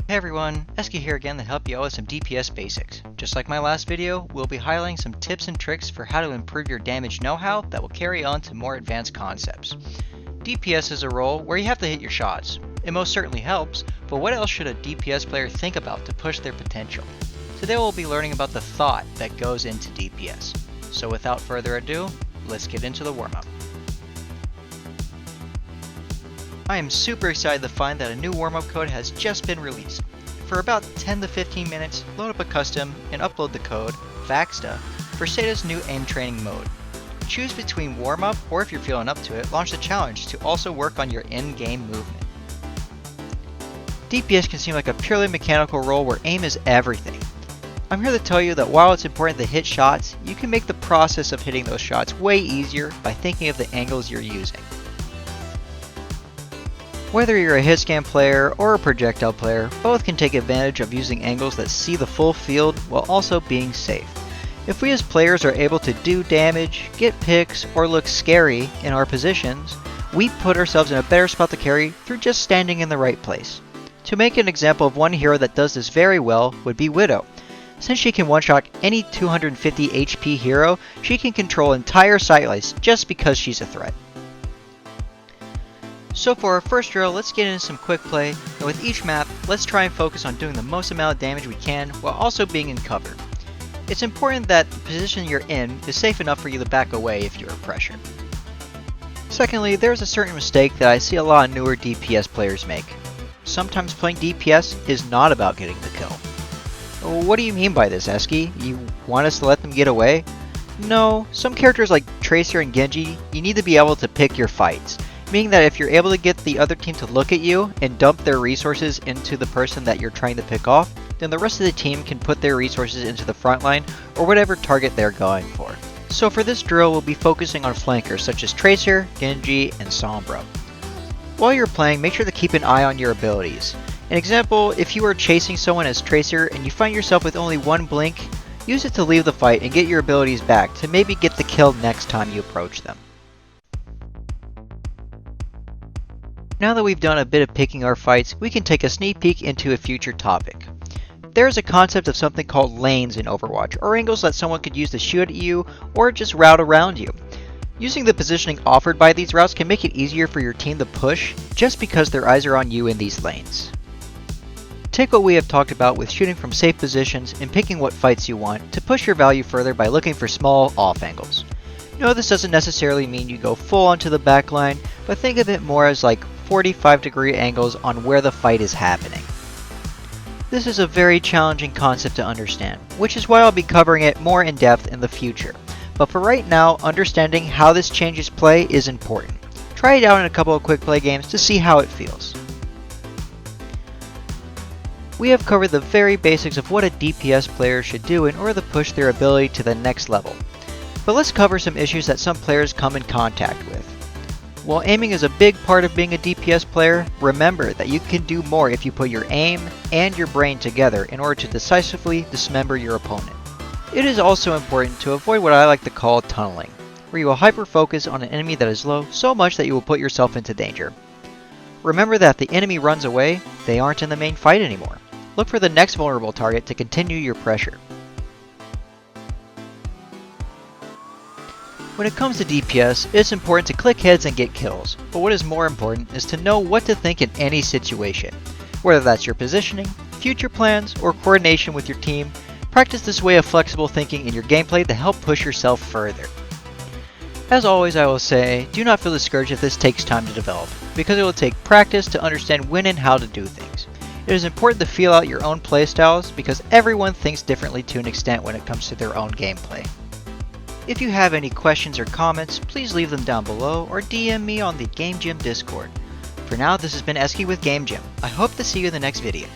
Hey everyone, Eski here again to help you out with some DPS basics. Just like my last video, we'll be highlighting some tips and tricks for how to improve your damage know-how that will carry on to more advanced concepts. DPS is a role where you have to hit your shots. It most certainly helps, but what else should a DPS player think about to push their potential? Today we'll be learning about the thought that goes into DPS. So without further ado, let's get into the warm-up. I am super excited to find that a new warm-up code has just been released. For about 10 to 15 minutes, load up a custom and upload the code, VAXTA, for SATA's new aim training mode. Choose between warm-up, or if you're feeling up to it, launch the challenge to also work on your in-game movement. DPS can seem like a purely mechanical role where aim is everything. I'm here to tell you that while it's important to hit shots, you can make the process of hitting those shots way easier by thinking of the angles you're using. Whether you're a hit scan player or a projectile player, both can take advantage of using angles that see the full field while also being safe. If we as players are able to do damage, get picks, or look scary in our positions, we put ourselves in a better spot to carry through just standing in the right place. To make an example of one hero that does this very well would be Widow. Since she can one-shot any 250 HP hero, she can control entire sightlines just because she's a threat. So for our first drill, let's get into some quick play, and with each map, let's try and focus on doing the most amount of damage we can while also being in cover. It's important that the position you're in is safe enough for you to back away if you're pressured. Secondly, there's a certain mistake that I see a lot of newer DPS players make. Sometimes playing DPS is not about getting the kill. What do you mean by this, Eski? You want us to let them get away? No, some characters like Tracer and Genji, you need to be able to pick your fights. Meaning that if you're able to get the other team to look at you and dump their resources into the person that you're trying to pick off, then the rest of the team can put their resources into the front line or whatever target they're going for. So for this drill, we'll be focusing on flankers such as Tracer, Genji, and Sombra. While you're playing, make sure to keep an eye on your abilities. An example, if you are chasing someone as Tracer and you find yourself with only one blink, use it to leave the fight and get your abilities back to maybe get the kill next time you approach them. Now that we've done a bit of picking our fights, we can take a sneak peek into a future topic. There is a concept of something called lanes in Overwatch, or angles that someone could use to shoot at you, or just route around you. Using the positioning offered by these routes can make it easier for your team to push, just because their eyes are on you in these lanes. Take what we have talked about with shooting from safe positions and picking what fights you want, to push your value further by looking for small off angles. No, this doesn't necessarily mean you go full onto the back line, but think of it more as like 45-degree angles on where the fight is happening. This is a very challenging concept to understand, which is why I'll be covering it more in depth in the future. But for right now, understanding how this changes play is important. Try it out in a couple of quick play games to see how it feels. We have covered the very basics of what a DPS player should do in order to push their ability to the next level. But let's cover some issues that some players come in contact with. While aiming is a big part of being a DPS player, remember that you can do more if you put your aim and your brain together in order to decisively dismember your opponent. It is also important to avoid what I like to call tunneling, where you will hyper-focus on an enemy that is low so much that you will put yourself into danger. Remember that if the enemy runs away, they aren't in the main fight anymore. Look for the next vulnerable target to continue your pressure. When it comes to DPS, it's important to click heads and get kills, but what is more important is to know what to think in any situation. Whether that's your positioning, future plans, or coordination with your team, practice this way of flexible thinking in your gameplay to help push yourself further. As always, I will say, do not feel discouraged if this takes time to develop, because it will take practice to understand when and how to do things. It is important to feel out your own playstyles because everyone thinks differently to an extent when it comes to their own gameplay. If you have any questions or comments, please leave them down below or DM me on the Game Gym Discord. For now, this has been Eski with Game Gym. I hope to see you in the next video.